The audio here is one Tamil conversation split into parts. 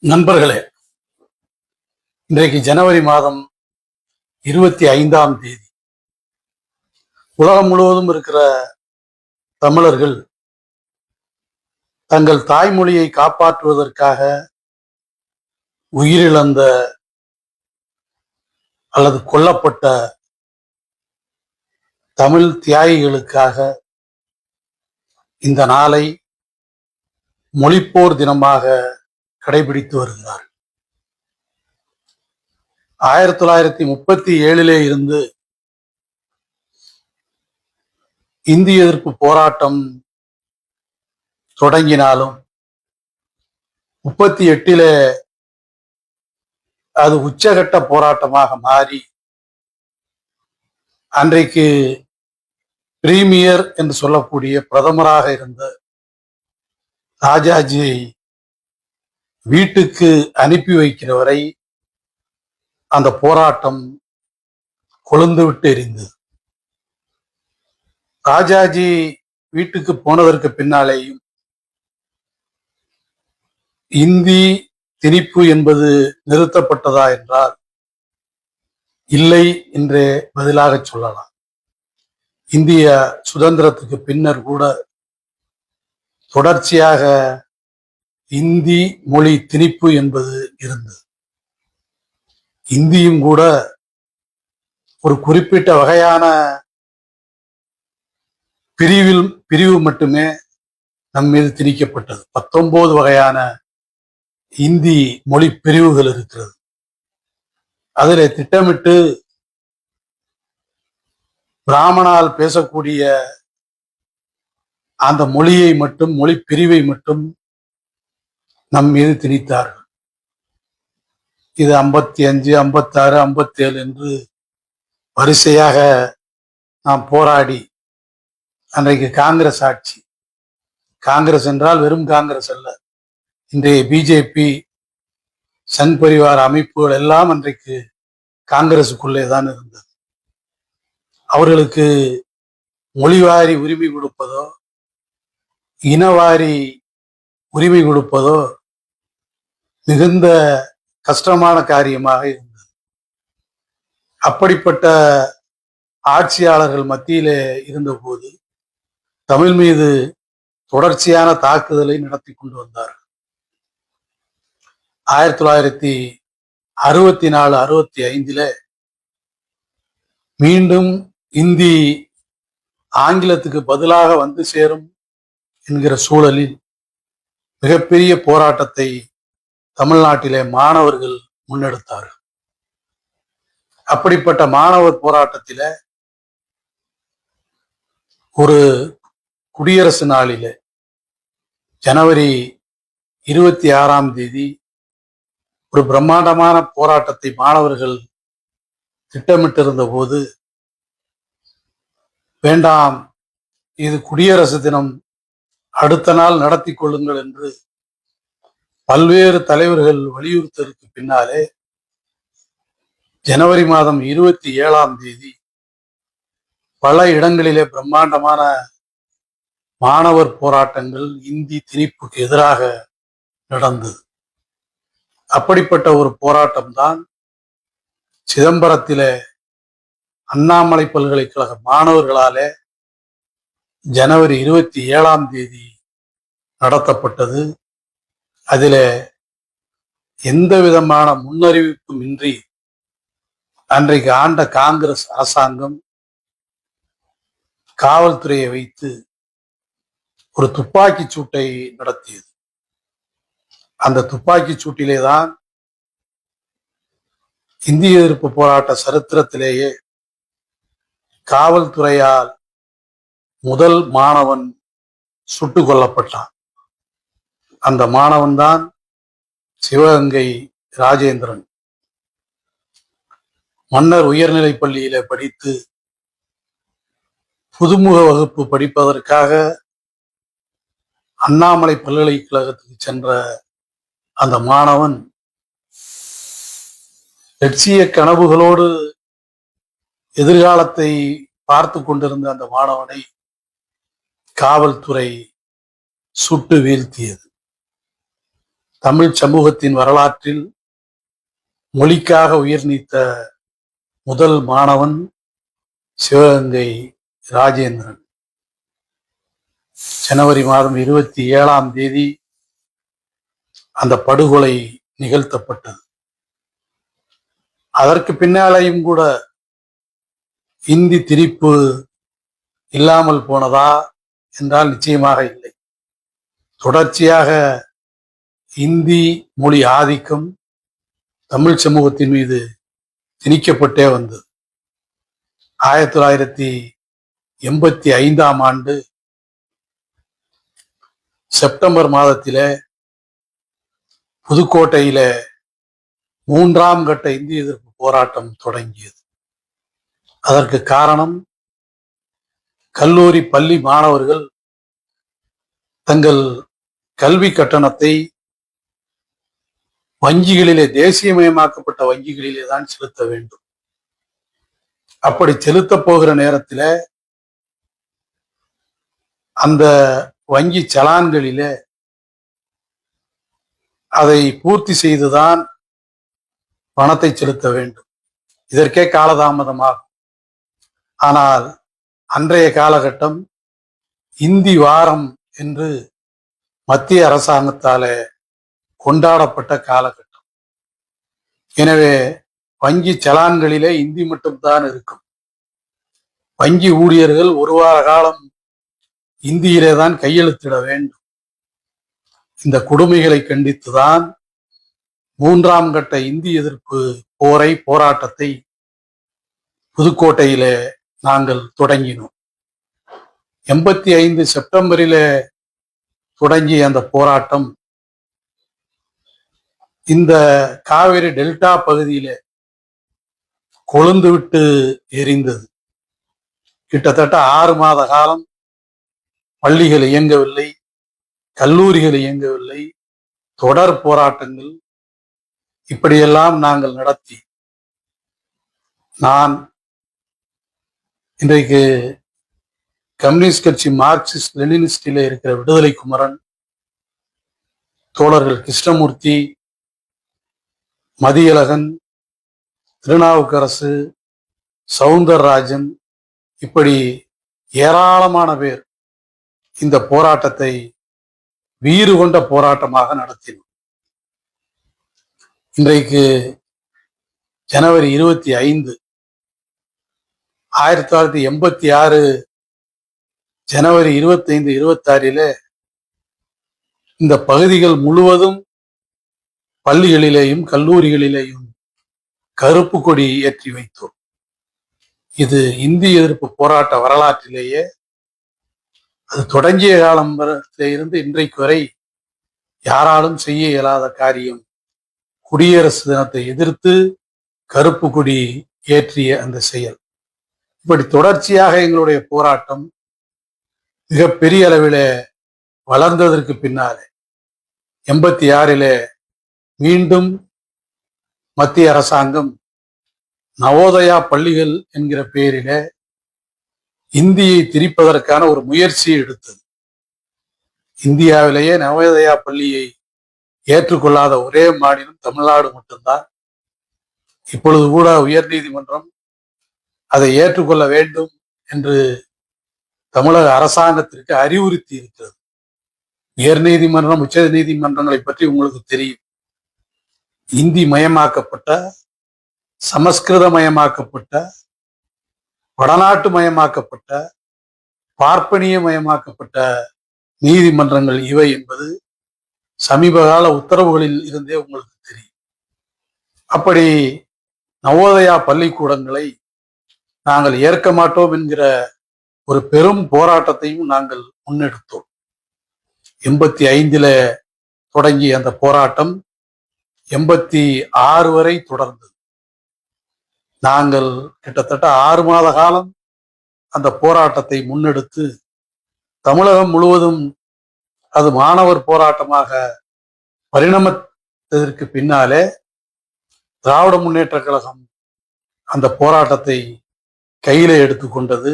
நண்பர்களே, இன்றைக்கு ஜனவரி மாதம் 25ஆம் தேதி. உலகம் முழுவதும் இருக்கிற தமிழர்கள் தங்கள் தாய்மொழியை காப்பாற்றுவதற்காக உயிரிழந்த அல்லது கொல்லப்பட்ட தமிழ் தியாகிகளுக்காக இந்த நாளை மொழிப்போர் தினமாக கடைபிடித்து வருகிறார். 1937 இருந்து இந்திய எதிர்ப்பு போராட்டம் தொடங்கினாலும் 38 அது உச்சகட்ட போராட்டமாக மாறி அன்றைக்கு பிரீமியர் என்று சொல்லக்கூடிய பிரதமராக இருந்த ராஜாஜியை வீட்டுக்கு அனுப்பி வைக்கிற வரை அந்த போராட்டம் கொழுந்துவிட்டு எரிந்தது. ராஜாஜி வீட்டுக்கு போனதற்கு பின்னாலேயும் இந்தி திணிப்பு என்பது நிறுத்தப்பட்டதா என்றால் இல்லை என்றே பதிலாக சொல்லலாம். இந்திய சுதந்திரத்துக்கு பின்னர் கூட தொடர்ச்சியாக இந்தி மொழி திணிப்பு என்பது இருந்தது. இந்தியும் கூட ஒரு குறிப்பிட்ட வகையான பிரிவு மட்டுமே நம் மீது திணிக்கப்பட்டது. 19 வகையான இந்தி மொழி பிரிவுகள் இருக்கிறது. அதில் திட்டமிட்டு பிராமணால் பேசக்கூடிய அந்த மொழியை மட்டும், மொழி பிரிவை மட்டும் நம் மீது திணித்தார்கள். இது 55, 56, 57 என்று வரிசையாக நாம் போராடி அன்றைக்கு காங்கிரஸ் ஆட்சி. காங்கிரஸ் என்றால் வெறும் காங்கிரஸ் அல்ல, இன்றைய பிஜேபி, சங் பரிவார அமைப்புகள் எல்லாம் அன்றைக்கு காங்கிரசுக்குள்ளே தான் இருந்தது. அவர்களுக்கு மொழிவாரி உரிமை கொடுப்பதோ இனவாரி உரிமை கொடுப்பதோ மிகுந்த கஷ்டமான காரியமாக இருந்தது. அப்படிப்பட்ட ஆட்சியாளர்கள் மத்தியிலே இருந்தபோது தமிழ் மீது தொடர்ச்சியான தாக்குதலை நடத்தி கொண்டு வந்தார்கள். 1964, 65 மீண்டும் இந்தி ஆங்கிலத்துக்கு பதிலாக வந்து சேரும் என்கிற சூழலில் மிகப்பெரிய போராட்டத்தை தமிழ்நாட்டிலே மாணவர்கள் முன்னெடுத்தார்கள். அப்படிப்பட்ட மாணவர் போராட்டத்தில ஒரு குடியரசு நாளிலே ஜனவரி 26ஆம் தேதி ஒரு பிரம்மாண்டமான போராட்டத்தை மாணவர்கள் திட்டமிட்டிருந்த போது, வேண்டாம், இது குடியரசு தினம், அடுத்த நாள் நடத்தி கொள்ளுங்கள் என்று பல்வேறு தலைவர்கள் வலியுறுத்தலுக்கு பின்னாலே ஜனவரி மாதம் 27ஆம் தேதி பல இடங்களிலே பிரம்மாண்டமான மாணவர் போராட்டங்கள் இந்தி திணிப்புக்கு எதிராக நடந்தது. அப்படிப்பட்ட ஒரு போராட்டம் தான் சிதம்பரத்திலே அண்ணாமலை பல்கலைக்கழக மாணவர்களாலே ஜனவரி 27ஆம் தேதி நடத்தப்பட்டது. அதில் எந்த விதமான முன்னறிவிப்பும் இன்றி அன்றைக்கு ஆண்ட காங்கிரஸ் அரசாங்கம் காவல்துறையை வைத்து ஒரு துப்பாக்கி சூட்டை நடத்தியது. அந்த துப்பாக்கி சூட்டிலே தான் இந்திய எதிர்ப்பு போராட்ட சரித்திரத்திலேயே காவல்துறையால் முதல் மாணவன் சுட்டுக் கொல்லப்பட்டான். அந்த மாணவன் தான் சிவகங்கை ராஜேந்திரன். மன்னர் உயர்நிலைப் பள்ளியில படித்து புதுமுக வகுப்பு படிப்பதற்காக அண்ணாமலை பல்கலைக்கழகத்துக்கு சென்ற அந்த மாணவன் லட்சிய கனவுகளோடு எதிர்காலத்தை பார்த்து கொண்டிருந்த அந்த மாணவனை காவல்துறை சுட்டு வீழ்த்தியது. தமிழ் சமூகத்தின் வரலாற்றில் மொழிக்காக உயிர் நீத்த முதல் மாணவன் சிவகங்கை ராஜேந்திரன். ஜனவரி மாதம் 27ஆம் தேதி அந்த படுகொலை நிகழ்த்தப்பட்டது. அதற்கு பின்னாலேயும் கூட இந்தி திரிப்பு இல்லாமல் போனதா என்றால் நிச்சயமாக இல்லை. தொடர்ச்சியாக இந்தி மொழி ஆதிக்கம் தமிழ் சமூகத்தின் மீது திணிக்கப்பட்டே வந்தது. 1985ஆம் ஆண்டு செப்டம்பர் மாதத்திலே புதுக்கோட்டையில 3ஆம் கட்ட இந்தி எதிர்ப்பு போராட்டம் தொடங்கியது. அதற்கு காரணம், கல்லூரி பள்ளி மாணவர்கள் தங்கள் கல்வி கட்டணத்தை வங்கிகளிலே, தேசியமயமாக்கப்பட்ட வங்கிகளிலே தான் செலுத்த வேண்டும். அப்படி செலுத்த போகிற நேரத்தில் அந்த வங்கி சலான்களிலே அதை பூர்த்தி செய்துதான் பணத்தை செலுத்த வேண்டும். இதற்கே காலதாமதமாகும். ஆனால் அன்றைய காலகட்டம் இந்தி வாரம் என்று மத்திய அரசாங்கத்தால கொண்டாடப்பட்ட காலகட்டம். எனவே வங்கி சலான்களிலே இந்தி மட்டும்தான் இருக்கும். வங்கி ஊழியர்கள் ஒரு வார காலம் இந்தியிலே தான் கையெழுத்திட வேண்டும். இந்த கொடுமைகளை கண்டித்துதான் 3ஆம் கட்ட இந்தி எதிர்ப்பு போராட்டத்தை புதுக்கோட்டையில நாங்கள் தொடங்கினோம். 85 செப்டம்பரில தொடங்கிய அந்த போராட்டம் இந்த காவிரி டெல்டா பகுதியில கொழுந்து விட்டு எரிந்தது. கிட்டத்தட்ட 6 மாத காலம் பள்ளிகள் இயங்கவில்லை, கல்லூரிகள் இயங்கவில்லை, தொடர் போராட்டங்கள் இப்படியெல்லாம் நாங்கள் நடத்தி, நான் இன்றைக்கு கம்யூனிஸ்ட் கட்சி மார்க்சிஸ்ட் லெனினிஸ்டில இருக்கிற விடுதலை குமரன், தோழர்கள் கிருஷ்ணமூர்த்தி, மதியழகன், திருநாவுக்கரசு, சவுந்தரராஜன், இப்படி ஏராளமான பேர் இந்த போராட்டத்தை வீறு கொண்ட போராட்டமாக நடத்தினோம். இன்றைக்கு ஜனவரி 25, 1986 ஜனவரி 25, 26 இந்த பகுதிகள் முழுவதும் பள்ளிகளிலேயும் கல்லூரிகளிலேயும் கருப்பு கொடி ஏற்றி வைத்தோம். இது இந்தி எதிர்ப்பு போராட்ட வரலாற்றிலேயே அது தொடங்கிய காலம் இருந்து இன்றைக்கு வரை யாராலும் செய்ய இயலாத காரியம். குடியரசு தினத்தை எதிர்த்து கருப்பு கொடி ஏற்றிய அந்த செயல். இப்படி தொடர்ச்சியாக எங்களுடைய போராட்டம் மிகப்பெரிய அளவில் வளர்ந்ததற்கு பின்னாலே 86 மீண்டும் மத்திய அரசாங்கம் நவோதயா பள்ளிகள் என்கிற பெயரில இந்தியை திரிப்பதற்கான ஒரு முயற்சியை எடுத்தது. இந்தியாவிலேயே நவோதயா பள்ளியை ஏற்றுக்கொள்ளாத ஒரே மாநிலம் தமிழ்நாடு மட்டும்தான். இப்பொழுது கூட உயர்நீதிமன்றம் அதை ஏற்றுக்கொள்ள வேண்டும் என்று தமிழக அரசாங்கத்திற்கு அறிவுறுத்தி இருக்கிறது. உயர்நீதிமன்றம், உச்ச நீதிமன்றங்களை பற்றி உங்களுக்கு தெரியும். இந்தி மயமாக்கப்பட்ட, சமஸ்கிருத மயமாக்கப்பட்ட, வடநாட்டு மயமாக்கப்பட்ட, பார்ப்பனிய மயமாக்கப்பட்ட நீதிமன்றங்கள் இவை என்பது சமீபகால உத்தரவுகளில் இருந்தே உங்களுக்கு தெரியும். அப்படி நவோதயா பள்ளிக்கூடங்களை நாங்கள் ஏற்க மாட்டோம் என்கிற ஒரு பெரும் போராட்டத்தையும் நாங்கள் முன்னெடுத்தோம். 85 தொடங்கிய அந்த போராட்டம் 86 வரை தொடர்ந்தது. நாங்கள் கிட்டத்தட்ட 6 மாத காலம் அந்த போராட்டத்தை முன்னெடுத்து தமிழகம் முழுவதும் அது மாணவர் போராட்டமாக பரிணமித்ததற்கு பின்னாலே திராவிட முன்னேற்ற கழகம் அந்த போராட்டத்தை கையில எடுத்துக்கொண்டது.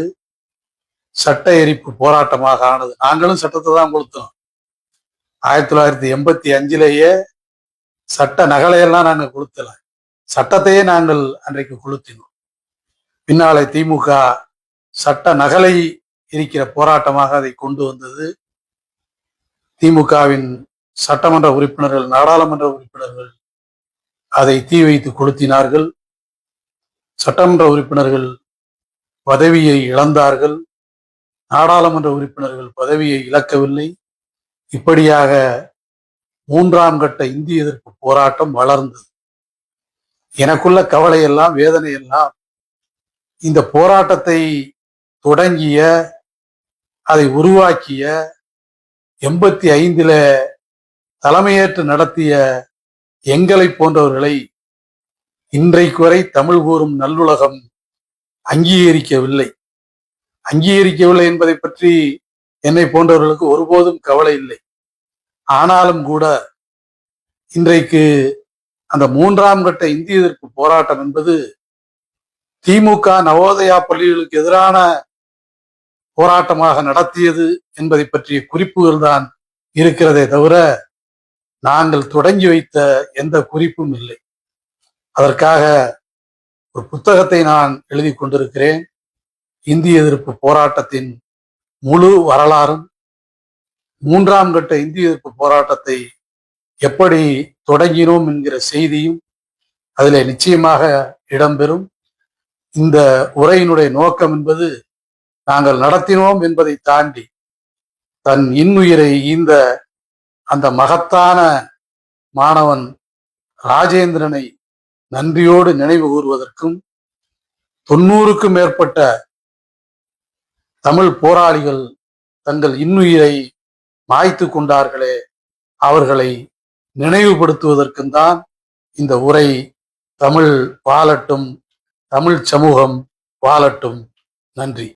சட்ட எரிப்பு போராட்டமாக ஆனது. நாங்களும் சட்டத்தை தான் கொடுத்தோம். 1985 சட்ட நகலையெல்லாம் நாங்கள் கொளுத்தல, சட்டத்தையே நாங்கள் அன்றைக்கு கொளுத்தினோம். பின்னாலே திமுக சட்ட நகலை இருக்கிற போராட்டமாக அதை கொண்டு வந்தது. திமுகவின் சட்டமன்ற உறுப்பினர்கள், நாடாளுமன்ற உறுப்பினர்கள் அதை தீ வைத்து கொளுத்தினார்கள். சட்டமன்ற உறுப்பினர்கள் பதவியை இழந்தார்கள், நாடாளுமன்ற உறுப்பினர்கள் பதவியை இழக்கவில்லை. இப்படியாக மூன்றாம் கட்ட இந்திய எதிர்ப்பு போராட்டம் வளர்ந்தது. எனக்குள்ள கவலையெல்லாம், வேதனையெல்லாம், இந்த போராட்டத்தை தொடங்கிய, அதை உருவாக்கிய, 85 தலைமையேற்று நடத்திய எங்களை போன்றவர்களை இன்றைக்கு வரை தமிழ் கூறும் நல்லுலகம் அங்கீகரிக்கவில்லை. அங்கீகரிக்கவில்லை என்பதை பற்றி என்னை போன்றவர்களுக்கு ஒருபோதும் கவலை இல்லை. ஆனாலும் கூட இன்றைக்கு அந்த மூன்றாம் கட்ட இந்திய எதிர்ப்பு போராட்டம் என்பது திமுக நவோதயா பள்ளிகளுக்கு எதிரான போராட்டமாக நடத்தியது என்பதை பற்றிய குறிப்புகள் தான் இருக்கிறதே தவிர நாங்கள் தொடங்கி வைத்த எந்த குறிப்பும் இல்லை. அதற்காக ஒரு புத்தகத்தை நான் எழுதி கொண்டிருக்கிறேன். இந்திய எதிர்ப்பு போராட்டத்தின் முழு வரலாறும், மூன்றாம் கட்ட இந்திய எதிர்ப்பு போராட்டத்தை எப்படி தொடங்கினோம் என்கிற செய்தியும் அதில் நிச்சயமாக இடம்பெறும். இந்த உரையினுடைய நோக்கம் என்பது நாங்கள் நடத்தினோம் என்பதை தாண்டி தன் இன்னுயிரை ஈந்த அந்த மகத்தான மாணவன் ராஜேந்திரனை நன்றியோடு நினைவு கூறுவதற்கும், 90க்கும் மேற்பட்ட தமிழ் போராளிகள் தங்கள் இன்னுயிரை மாய்த்து கொண்டார்களே, அவர்களை நினைவுபடுத்துவதற்கும் தான் இந்த உரை. தமிழ் வாழட்டும், தமிழ் சமூகம் வாழட்டும். நன்றி.